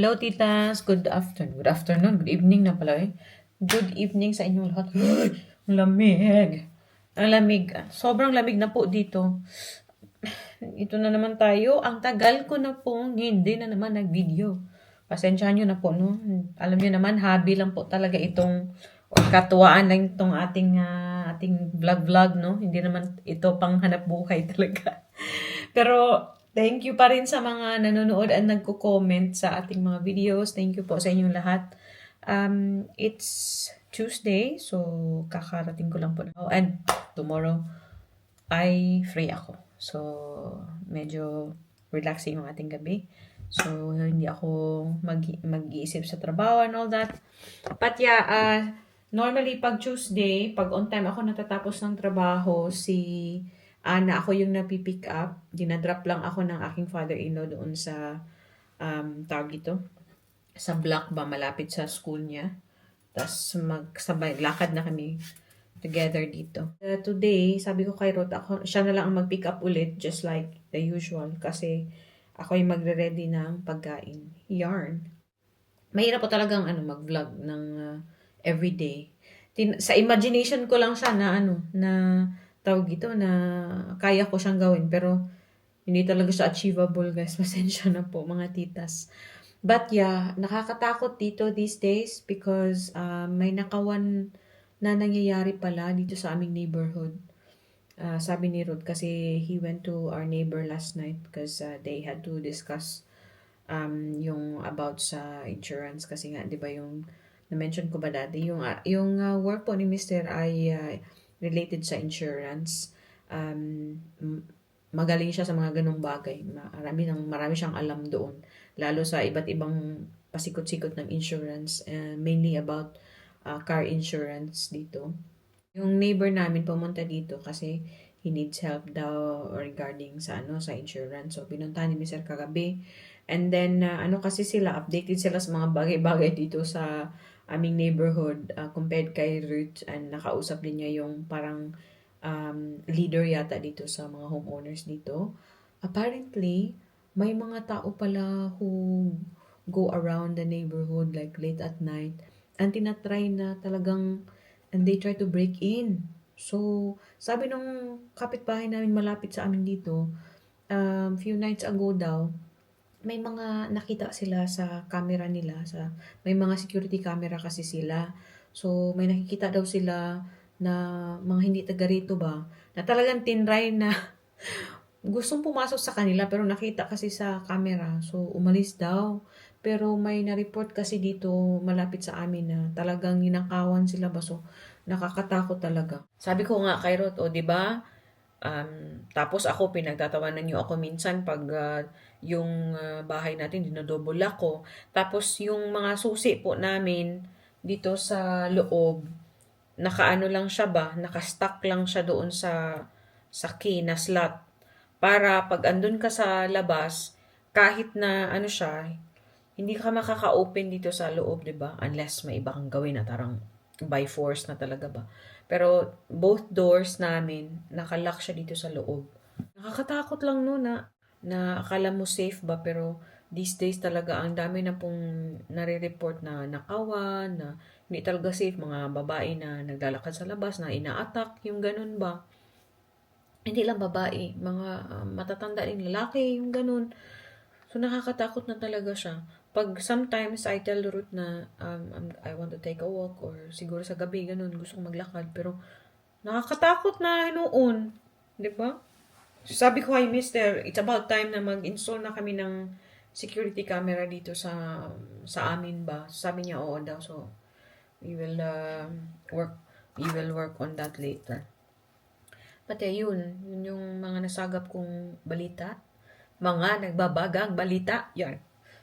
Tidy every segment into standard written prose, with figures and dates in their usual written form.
Hello, titas. Good afternoon. Good afternoon. Good evening na pala eh. Good evening sa inyong lahat. Ay, ang lamig. Ang lamig. Sobrang lamig na po dito. Ito na naman tayo. Ang tagal ko na pong hindi na naman nag-video. Pasensyahan nyo na po, no? Alam nyo naman, hobby lang po talaga itong, or katuwaan lang itong ating vlog-vlog, no? Hindi naman ito pang hanap buhay talaga. Pero, thank you pa rin sa mga nanonood at nagko-comment sa ating mga videos. Thank you po sa inyong lahat. It's Tuesday, so kakarating ko lang po. And tomorrow, ay free ako. So, medyo relaxing yung ating gabi. So, hindi ako mag-iisip sa trabaho and all that. But yeah, normally pag Tuesday, pag on time ako natatapos ng trabaho, si Ana, ako yung napipick up. Dinadrop lang ako ng aking father-in-law doon sa tawag ito, sa block ba, malapit sa school niya. Tapos magsabay, lakad na kami together dito. Today, sabi ko kay Ruth, siya na lang ang mag-pick up ulit, just like the usual. Kasi ako yung magre-ready ng pagkain. Yarn. Mahirap po talagang mag-vlog ng everyday. Sa imagination ko lang siya na na tawag ito, na kaya ko siyang gawin. Pero hindi talaga siya achievable, guys. Pasensya na po, mga titas. But yeah, nakakatakot dito these days because may nakawan na nangyayari pala dito sa aming neighborhood. Sabi ni Ruth kasi he went to our neighbor last night because they had to discuss yung about sa insurance kasi nga 'di ba yung na-mention ko ba dati yung work po ni Mr. ay related sa insurance. Magaling siya sa mga ganung bagay. Marami siyang alam doon, lalo sa iba't ibang pasikot-sikot ng insurance, mainly about car insurance dito. Yung neighbor namin pumunta dito kasi he needs help daw regarding sa sa insurance. So pinuntahan ni Mr. kagabi. And then kasi sila updated sila sa mga bagay-bagay dito sa aming neighborhood compared kay Ruth, and nakausap din niya yung parang leader yata dito sa mga homeowners dito. Apparently, may mga tao pala who go around the neighborhood like late at night and tinatry na talagang, and they try to break in. So, sabi nung kapitbahay namin malapit sa amin dito, few nights ago daw, may mga nakita sila sa camera nila, may mga security camera kasi sila. So, may nakikita daw sila na mga hindi taga rito ba, na talagang tinry na gustong pumasok sa kanila pero nakita kasi sa camera. So, umalis daw. Pero may na-report kasi dito malapit sa amin na talagang ninakawan sila ba. So, nakakatakot talaga. Sabi ko nga kay Ruth, di ba? Tapos ako, pinagtatawanan niyo ako minsan pag yung bahay natin dinodouble ako. Tapos yung mga susi po namin dito sa loob, nakaano lang siya ba, nakastack lang siya doon sa key na slot. Para pag andun ka sa labas, kahit na siya, hindi ka makaka-open dito sa loob, 'di ba? Unless may iba kang gawin na tarang by force na talaga ba. Pero both doors namin, nakalock siya dito sa loob. Nakakatakot lang no na akala mo safe ba, pero these days talaga ang dami na pong nare-report na nakawan, na hindi talaga safe, mga babae na naglalakad sa labas na ina-attack, yung ganun ba. Hindi lang babae, mga matatanda din lalaki, yung ganun. So nakakatakot na talaga siya. Pag sometimes I tell Ruth na I want to take a walk, or siguro sa gabi ganun gusto kong maglakad, pero nakakatakot na noon, 'di ba? Sabi ko kay Mister, it's about time na mag-install na kami ng security camera dito sa amin ba. Sabi niya oo daw. So we will work on that later. But yun yung mga nasagap kong balita. Mga nagbabagang balita. Yan.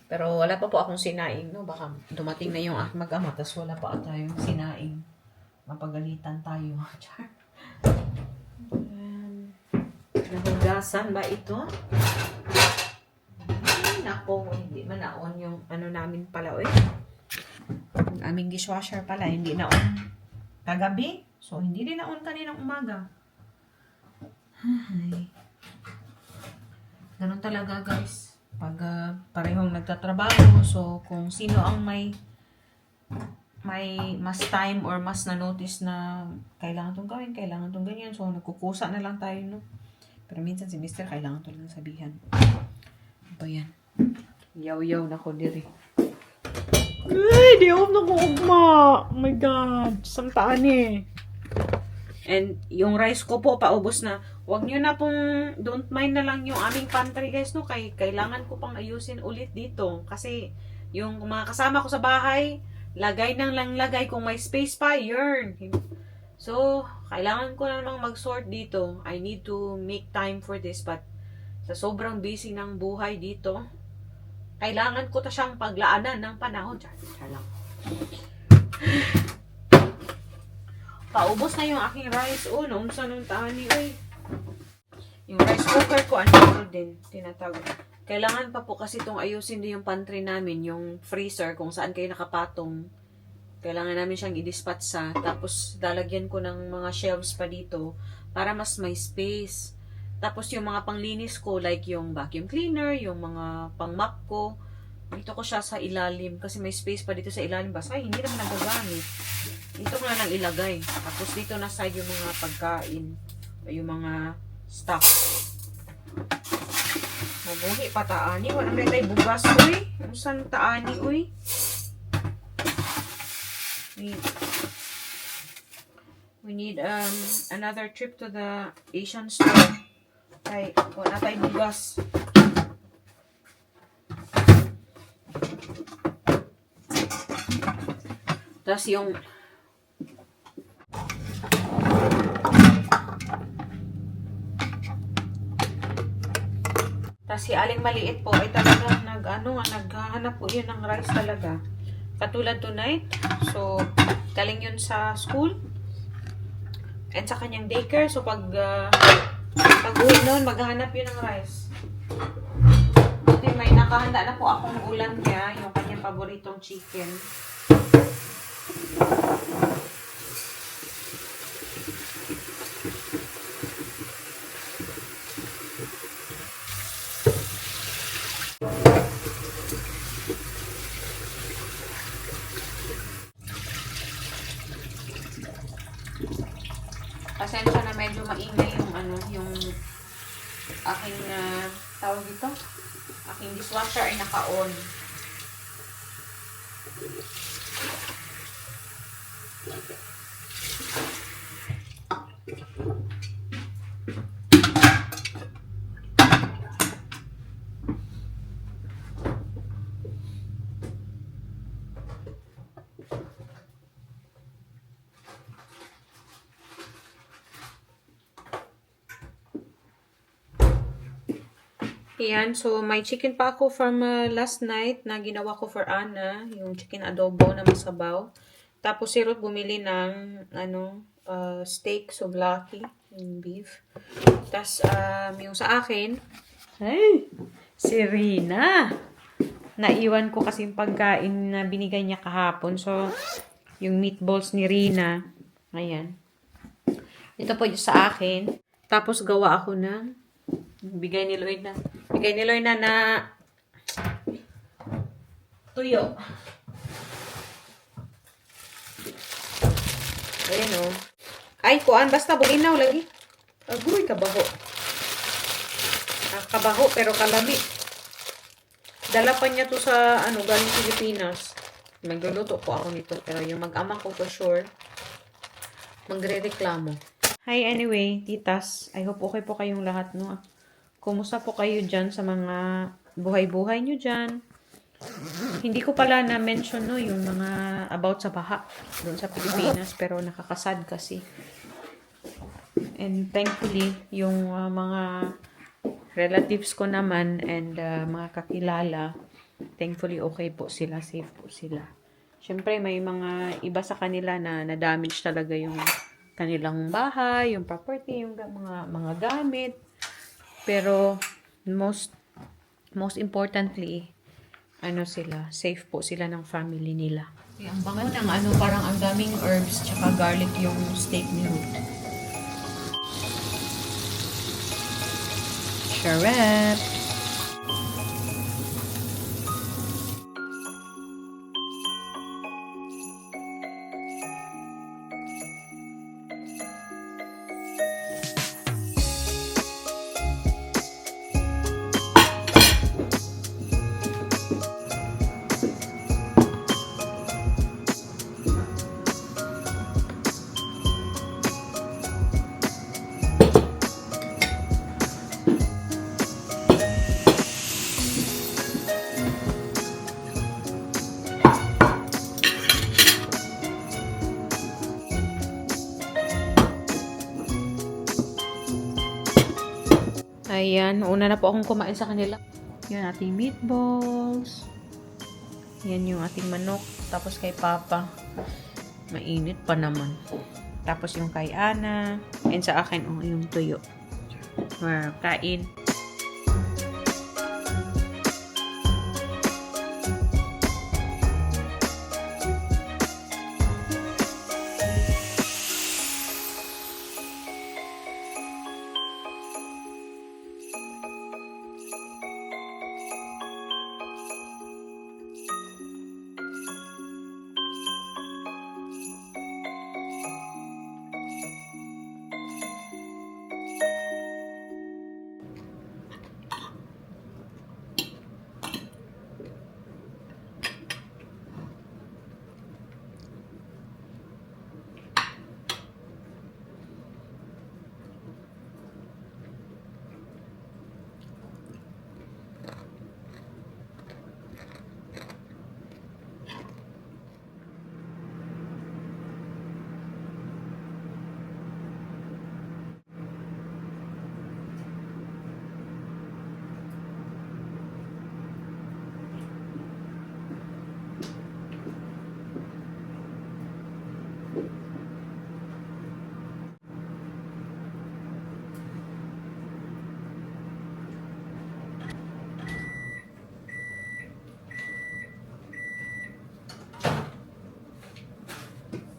Pero wala pa po akong sinaing, no? Baka dumating na yung mag-ama, tas wala pa tayong sinaing. Mapagalitan tayo. Nahugasan ba ito? Ay, nako, hindi man naon yung namin pala, yung aming dishwasher pala, hindi naon kagabi. So, hindi din naon kaninang umaga. Ay. Ganun talaga, guys. pag parehong nagtatrabaho. So, kung sino ang may mas time or mas na-notice na kailangan tong gawin, kailangan tong ganyan. So, nagkukusa na lang tayo, no? Pero minsan si Mr. kailangan to lang sabihan. Ano ba yan? Yaw-yaw na ko diri. Ay, di ako na ko ugma. Oh my God. Samtaan eh. And yung rice ko po, paubos na. Huwag nyo na pong, don't mind na lang yung aming pantry guys, no? Kailangan ko pang ayusin ulit dito. Kasi yung mga kasama ko sa bahay, lagay nang lang lagay kung may space pa, yun. So, kailangan ko na namang mag-sort dito. I need to make time for this. But, sa sobrang busy ng buhay dito, kailangan ko ta siyang paglaanan ng panahon. Char lang. Paubos na yung aking rice. Oh, naunsa nung tani. Uy. Yung rice cooker ko, ano din, tinatawag. Kailangan pa po kasi itong ayusin din yung pantry namin, yung freezer, kung saan kayo nakapatong. Kailangan namin siyang i-dispatch tapos lalagyan ko ng mga shelves pa dito para mas may space. Tapos yung mga panglinis ko, like yung vacuum cleaner, yung mga pang-mop ko, dito ko siya sa ilalim kasi may space pa dito sa ilalim. Basta hindi naman nagagamit. Dito ko na lang ilagay. Tapos dito na side yung mga pagkain o yung mga stuff. Mabuhi pa taani. Wala may tayo bugas, uy. Saan taani, uy? We need another trip to the Asian store. Ay, wala tayo bugas. Tapos yung si Aling Maliit po ay talagang naghahanap po yun ng rice talaga. Katulad tonight. So, galing yun sa school. And sa kanyang daycare. So, pag-uwi nun, maghahanap yun ng rice. Buti may nakahanda na po akong ulam niya. Yung kanyang paboritong chicken. Pasensya na medyo maingay yung aking tawag dito, aking dishwasher ay naka-on. Ayan, so may chicken pa ako from last night na ginawa ko for Anna, yung chicken adobo na masabaw. Tapos si Ruth bumili ng steak souvlaki, yung beef. Tapos yung sa akin, ay, si Rina. Naiwan ko kasi yung pagkain na binigay niya kahapon. So, yung meatballs ni Rina. Ayan. Ito po yung sa akin. Tapos gawa ako ng bigay ni Lloyd na tuyo. Ayan o. Ay, kuan. Basta bulinaw lagi. Agoy, kabaho. Kabaho, pero kalami. Dala pa niya to sa, galing Pilipinas. Magluluto po ako nito. Pero yung mag-ama ko for sure, magre-reklamo. Hi, anyway, titas. I hope okay po kayong lahat, no? Kumusta po kayo dyan sa mga buhay-buhay nyo dyan? Hindi ko pala na-mention, no, yung mga about sa baha doon sa Pilipinas, pero nakakasad kasi. And thankfully, yung mga relatives ko naman and mga kakilala, thankfully okay po sila, safe po sila. Siyempre, may mga iba sa kanila na na-damage talaga yung kanilang bahay, yung property, yung mga gamit. Pero most importantly, sila, safe po sila ng family nila. Ang bango ng parang ang daming herbs tsaka garlic yung steak ni Ruth. Charep! Ayan, una na po akong kumain sa kanila. Yan ating meatballs. Yan yung ating manok. Tapos kay Papa, mainit pa naman. Tapos yung kay Ana. And sa akin, yung tuyo. Kain.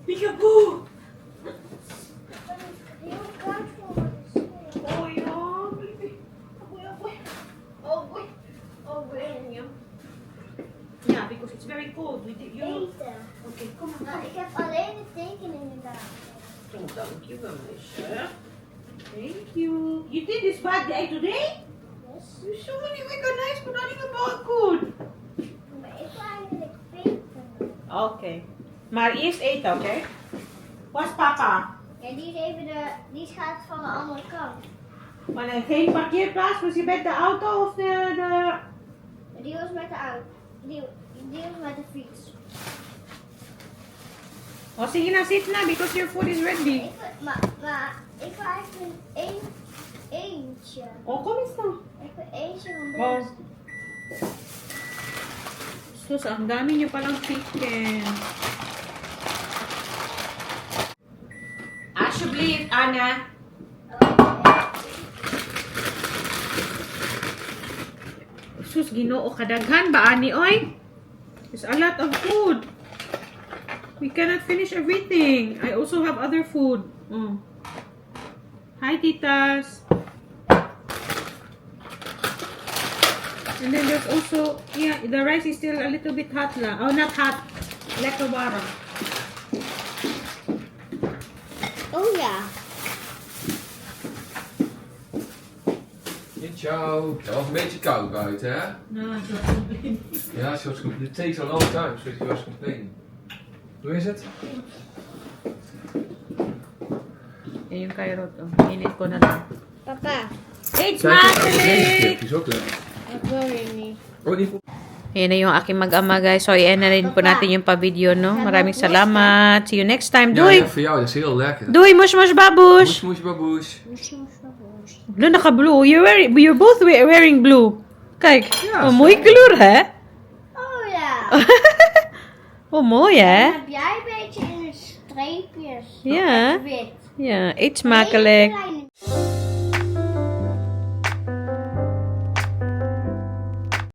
Peekaboo! Oh, yeah, baby. Oh, yeah. Yeah, because it's very cold. Okay, kom maar. Ik heb alleen de tekeningen daar. Oh, thank you, meisje. Thank you. You did this birthday today? Yes. You so many organized, but not even about good. Maar ik wil eigenlijk printen. Okay. Maar eerst eten, oké? Was papa? Ja, die is even die gaat van de andere kant. Maar nee, geen parkeerplaats, was je met de auto of de... Die was met de auto. Die was met de fiets. Oh, sige na, sit na, because your food is ready. Maar ik wil eigenlijk eentje. Oh, kom eens na. Ik wil eentje van Oh. deze. Sus, ang dami niyo palang chicken. Alsjeblieft, Anna. Sus, Ginoo, kadaghan ba, ani, oy? There's a lot of food. We cannot finish everything. I also have other food. Oh. Hi, titas. And then there's also, yeah, the rice is still a little bit hot lang. Oh, not hot. Lekker warm. Oh ja. Ciao. Het was een beetje koud buiten, hè? No, it's not complaining. Ja, she was complaining. It takes a long time, so she was complaining. Hoe is het? Yan yung kairot. Oh. Init ko na lang. Papa, It's Kijk, deze smakelijk! is ook lekker. ik wil weer niet. Oh, die voelt... Ayan na yung aking mag-ama, guys. So, ayan na rin po natin yung pa-video, no? Maraming salamat. See you next time. Ja, Doei! ja, voor jou, dat is heel lekker. Doei, mush mush babush! Moes, baboes. Blue, naka-blue. You're both wearing blue. Kijk. Ja, Oh, mooie zo. kleur, hè? Oh ja. Oh, mooi, hè? Dan heb jij een beetje in de streepjes. Ja. Wit. Ja, eet smakelijk. Hele kleine